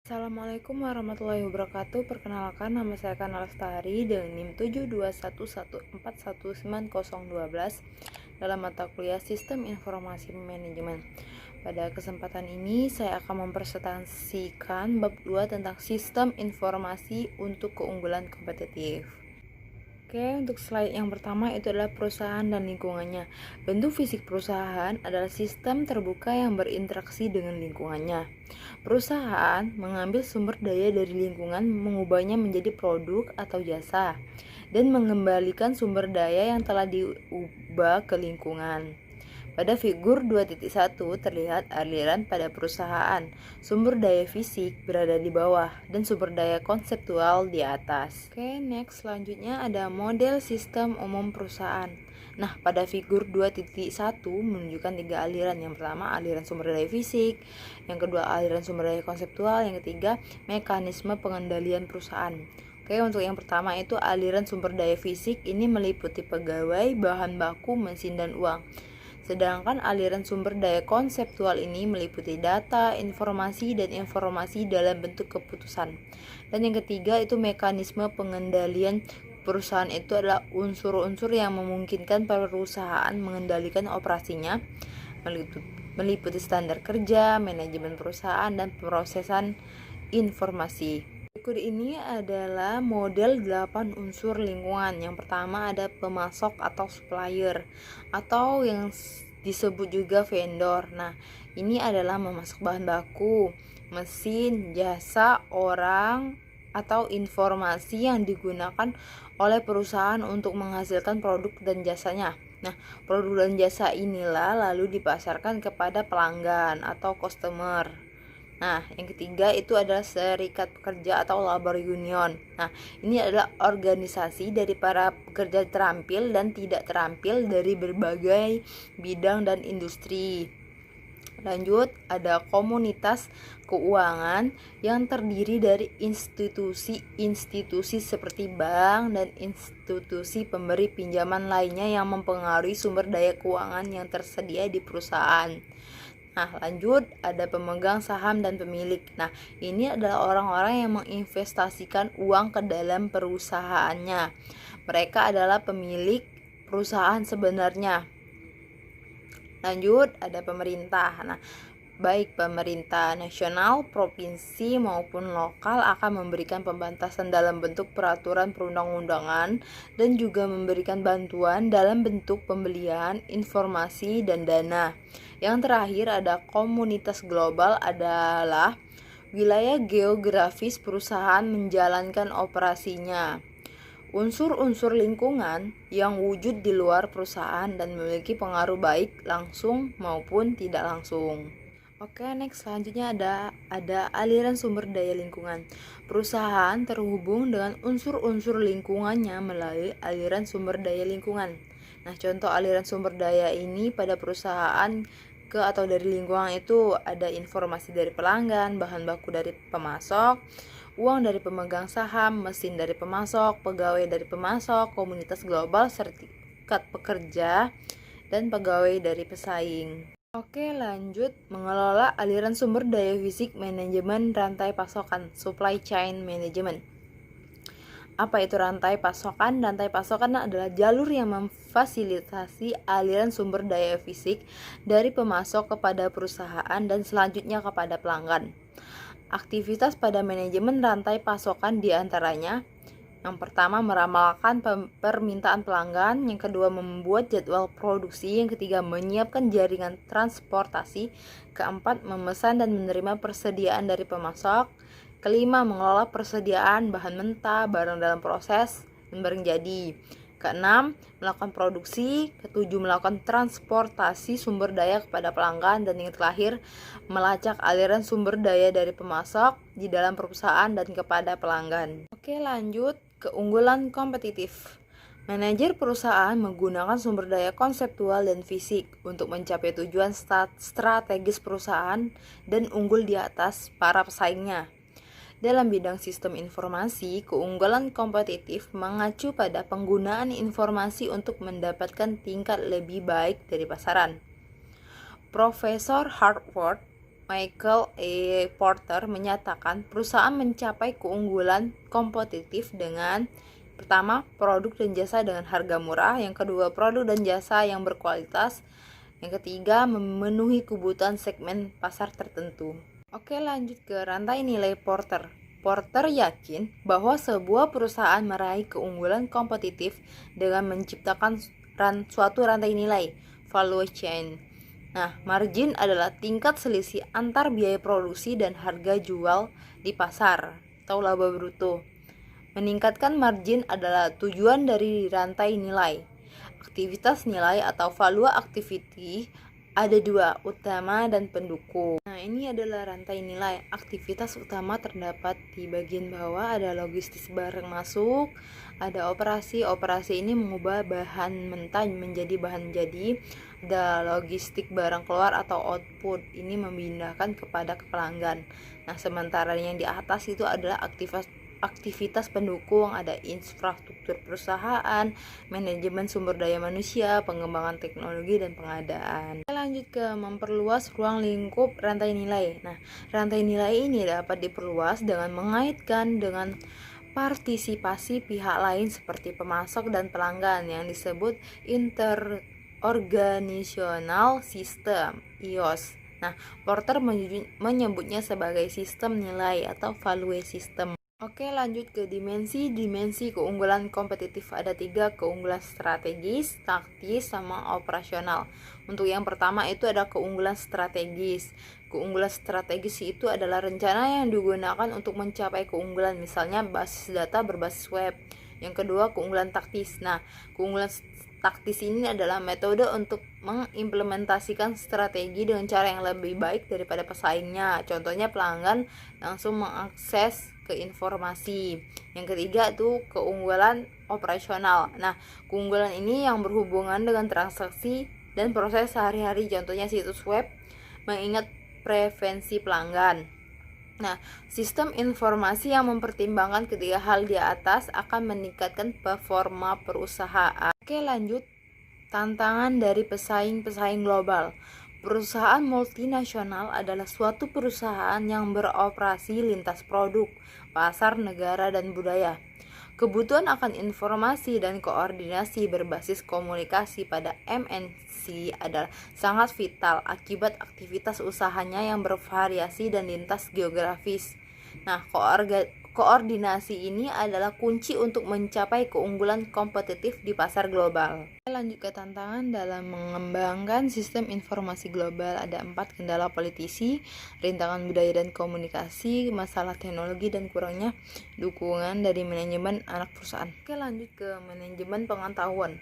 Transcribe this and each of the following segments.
Assalamualaikum warahmatullahi wabarakatuh. Perkenalkan, nama saya Kana Lestari dengan NIM 72114190012 dalam mata kuliah Sistem Informasi Manajemen. Pada kesempatan ini saya akan mempresentasikan bab 2 tentang sistem informasi untuk keunggulan kompetitif. Oke, untuk slide yang pertama itu adalah perusahaan dan lingkungannya. Bentuk fisik perusahaan adalah sistem terbuka yang berinteraksi dengan lingkungannya. Perusahaan mengambil sumber daya dari lingkungan, mengubahnya menjadi produk atau jasa, dan mengembalikan sumber daya yang telah diubah ke lingkungan. Pada figur 2.1 terlihat aliran pada perusahaan. Sumber daya fisik berada di bawah dan sumber daya konseptual di atas. Oke, next selanjutnya ada model sistem umum perusahaan. Nah, pada figur 2.1 menunjukkan 3 aliran. Yang pertama, aliran sumber daya fisik. Yang kedua, aliran sumber daya konseptual. Yang ketiga, mekanisme pengendalian perusahaan. Oke, untuk yang pertama itu aliran sumber daya fisik. Ini meliputi pegawai, bahan baku, mesin, dan uang. Sedangkan aliran sumber daya konseptual ini meliputi data, informasi, dan informasi dalam bentuk keputusan. Dan yang ketiga itu mekanisme pengendalian perusahaan. Itu adalah unsur-unsur yang memungkinkan perusahaan mengendalikan operasinya, meliputi standar kerja, manajemen perusahaan, dan prosesan informasi. Berikut ini adalah model 8 unsur lingkungan. Yang pertama ada pemasok atau supplier, atau yang disebut juga vendor. Nah, ini adalah memasok bahan baku, mesin, jasa, orang, atau informasi yang digunakan oleh perusahaan untuk menghasilkan produk dan jasanya. Nah, produk dan jasa inilah lalu dipasarkan kepada pelanggan atau customer. Nah, yang ketiga itu adalah serikat pekerja atau labor union. Nah, ini adalah organisasi dari para pekerja terampil dan tidak terampil dari berbagai bidang dan industri. Lanjut, ada komunitas keuangan yang terdiri dari institusi-institusi seperti bank dan institusi pemberi pinjaman lainnya yang mempengaruhi sumber daya keuangan yang tersedia di perusahaan. Nah, lanjut ada pemegang saham dan pemilik. Nah, ini adalah orang-orang yang menginvestasikan uang ke dalam perusahaannya. Mereka adalah pemilik perusahaan sebenarnya. Lanjut ada pemerintah. Nah, baik pemerintah nasional, provinsi maupun lokal akan memberikan pembatasan dalam bentuk peraturan perundang-undangan dan juga memberikan bantuan dalam bentuk pembelian, informasi, dan dana. Yang terakhir ada komunitas global adalah wilayah geografis perusahaan menjalankan operasinya. Unsur-unsur lingkungan yang wujud di luar perusahaan dan memiliki pengaruh baik langsung maupun tidak langsung. Oke, next selanjutnya ada aliran sumber daya lingkungan. Perusahaan terhubung dengan unsur-unsur lingkungannya melalui aliran sumber daya lingkungan. Nah, contoh aliran sumber daya ini pada perusahaan ke atau dari lingkungan itu ada informasi dari pelanggan, bahan baku dari pemasok, uang dari pemegang saham, mesin dari pemasok, pegawai dari pemasok, komunitas global, serikat pekerja, dan pegawai dari pesaing. Oke, lanjut mengelola aliran sumber daya fisik, manajemen rantai pasokan, supply chain management. Apa itu rantai pasokan? Rantai pasokan adalah jalur yang memfasilitasi aliran sumber daya fisik dari pemasok kepada perusahaan dan selanjutnya kepada pelanggan. Aktivitas pada manajemen rantai pasokan diantaranya: yang pertama meramalkan permintaan pelanggan, yang kedua membuat jadwal produksi, yang ketiga menyiapkan jaringan transportasi, keempat memesan dan menerima persediaan dari pemasok, kelima mengelola persediaan bahan mentah, barang dalam proses, dan barang jadi, keenam melakukan produksi, ketujuh melakukan transportasi sumber daya kepada pelanggan, dan yang terakhir melacak aliran sumber daya dari pemasok di dalam perusahaan dan kepada pelanggan. Oke, lanjut keunggulan kompetitif. Manajer perusahaan menggunakan sumber daya konseptual dan fisik untuk mencapai tujuan strategis perusahaan dan unggul di atas para pesaingnya. Dalam bidang sistem informasi, keunggulan kompetitif mengacu pada penggunaan informasi untuk mendapatkan tingkat lebih baik dari pasaran. Profesor Harvard Michael A. Porter menyatakan perusahaan mencapai keunggulan kompetitif dengan pertama, produk dan jasa dengan harga murah, yang kedua, produk dan jasa yang berkualitas, yang ketiga, memenuhi kebutuhan segmen pasar tertentu. Oke, lanjut ke rantai nilai Porter. Porter yakin bahwa sebuah perusahaan meraih keunggulan kompetitif dengan menciptakan suatu rantai nilai, value chain. Nah, margin adalah tingkat selisih antar biaya produksi dan harga jual di pasar atau laba bruto. Meningkatkan margin adalah tujuan dari rantai nilai. Aktivitas nilai atau value activity ada dua, utama dan pendukung. Nah, ini adalah rantai nilai. Aktivitas utama terdapat di bagian bawah, ada logistik barang masuk, ada operasi. Operasi ini mengubah bahan mentah menjadi bahan jadi. Ada logistik barang keluar atau output, ini memindahkan kepada pelanggan. Nah, sementara yang di atas itu adalah aktivitas pendukung, ada infrastruktur perusahaan, manajemen sumber daya manusia, pengembangan teknologi, dan pengadaan. Kita lanjut ke memperluas ruang lingkup rantai nilai. Nah, rantai nilai ini dapat diperluas dengan mengaitkan dengan partisipasi pihak lain seperti pemasok dan pelanggan yang disebut interorganizational system, IOS. Nah, Porter menyebutnya sebagai sistem nilai atau value system. Oke, lanjut ke dimensi keunggulan kompetitif. Ada 3, keunggulan strategis, taktis, sama operasional. Untuk yang pertama itu ada keunggulan strategis. Keunggulan strategis itu adalah rencana yang digunakan untuk mencapai keunggulan, misalnya basis data berbasis web. Yang kedua, keunggulan taktis. Nah, keunggulan taktis ini adalah metode untuk mengimplementasikan strategi dengan cara yang lebih baik daripada pesaingnya. Contohnya pelanggan langsung mengakses ke informasi. Yang ketiga itu keunggulan operasional. Nah, keunggulan ini yang berhubungan dengan transaksi dan proses sehari-hari, contohnya situs web, mengingat preferensi pelanggan. Nah, sistem informasi yang mempertimbangkan ketiga hal di atas akan meningkatkan performa perusahaan. Oke, lanjut. Tantangan dari pesaing-pesaing global. Perusahaan multinasional adalah suatu perusahaan yang beroperasi lintas produk, pasar, negara, dan budaya. Kebutuhan akan informasi dan koordinasi berbasis komunikasi pada MNC adalah sangat vital akibat aktivitas usahanya yang bervariasi dan lintas geografis. Nah, koordinasi ini adalah kunci untuk mencapai keunggulan kompetitif di pasar global. Lanjut ke tantangan dalam mengembangkan sistem informasi global. Ada 4, kendala politisi, rintangan budaya dan komunikasi, masalah teknologi, dan kurangnya dukungan dari manajemen anak perusahaan. Oke, lanjut ke manajemen pengetahuan.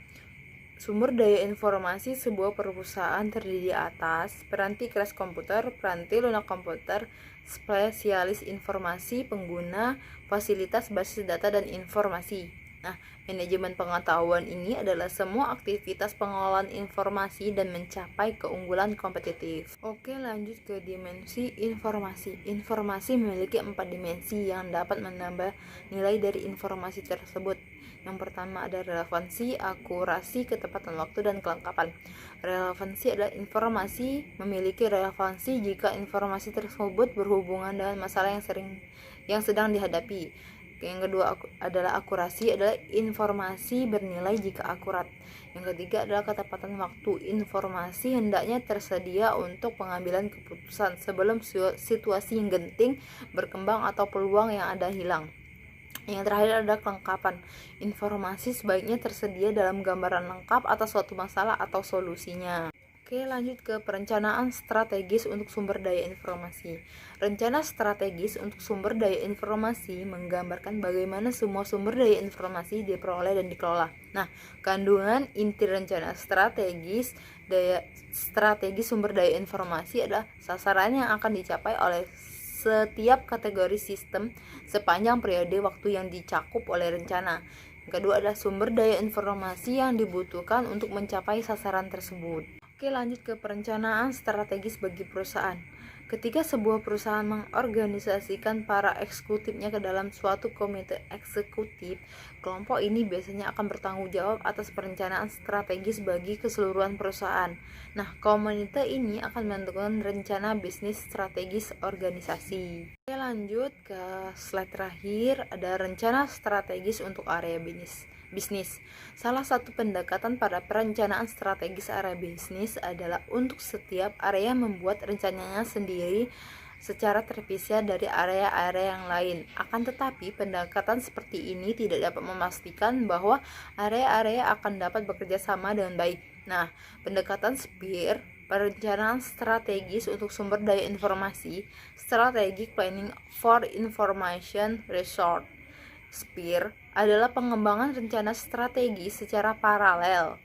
Sumber daya informasi sebuah perusahaan terdiri atas peranti keras komputer, peranti lunak komputer, spesialis informasi, pengguna, fasilitas basis data, dan informasi. Nah, manajemen pengetahuan ini adalah semua aktivitas pengelolaan informasi dan mencapai keunggulan kompetitif. Oke, lanjut ke dimensi informasi. Informasi memiliki 4 dimensi yang dapat menambah nilai dari informasi tersebut. Yang pertama ada relevansi, akurasi, ketepatan waktu, dan kelengkapan. Relevansi adalah informasi memiliki relevansi jika informasi tersebut berhubungan dengan masalah yang sedang dihadapi. Yang kedua adalah akurasi, adalah informasi bernilai jika akurat. Yang ketiga adalah ketepatan waktu, informasi hendaknya tersedia untuk pengambilan keputusan sebelum situasi yang genting berkembang atau peluang yang ada hilang. Yang terakhir adalah kelengkapan, informasi sebaiknya tersedia dalam gambaran lengkap atas suatu masalah atau solusinya. Oke, lanjut ke perencanaan strategis untuk sumber daya informasi. Rencana strategis untuk sumber daya informasi menggambarkan bagaimana semua sumber daya informasi diperoleh dan dikelola. Nah, kandungan inti rencana strategi sumber daya informasi adalah sasaran yang akan dicapai oleh setiap kategori sistem sepanjang periode waktu yang dicakup oleh rencana. Yang kedua adalah sumber daya informasi yang dibutuhkan untuk mencapai sasaran tersebut. Oke, lanjut ke perencanaan strategis bagi perusahaan. Ketika sebuah perusahaan mengorganisasikan para eksekutifnya ke dalam suatu komite eksekutif, kelompok ini biasanya akan bertanggung jawab atas perencanaan strategis bagi keseluruhan perusahaan. Nah, komite ini akan menentukan rencana bisnis strategis organisasi. Oke, lanjut ke slide terakhir, ada rencana strategis untuk area bisnis. Salah satu pendekatan pada perencanaan strategis area bisnis adalah untuk setiap area membuat rencananya sendiri secara terpisah dari area-area yang lain. Akan tetapi, pendekatan seperti ini tidak dapat memastikan bahwa area-area akan dapat bekerja sama dengan baik. Nah, pendekatan SPIR, perencanaan strategis untuk sumber daya informasi, Strategic Planning for Information Resource, SPIR adalah pengembangan rencana strategi secara paralel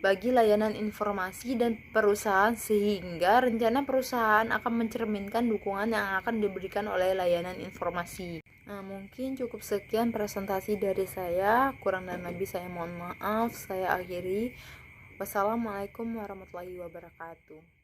bagi layanan informasi dan perusahaan sehingga rencana perusahaan akan mencerminkan dukungan yang akan diberikan oleh layanan informasi. Nah, mungkin cukup sekian presentasi dari saya. Kurang dan lebih saya mohon maaf. Saya akhiri. Wassalamualaikum warahmatullahi wabarakatuh.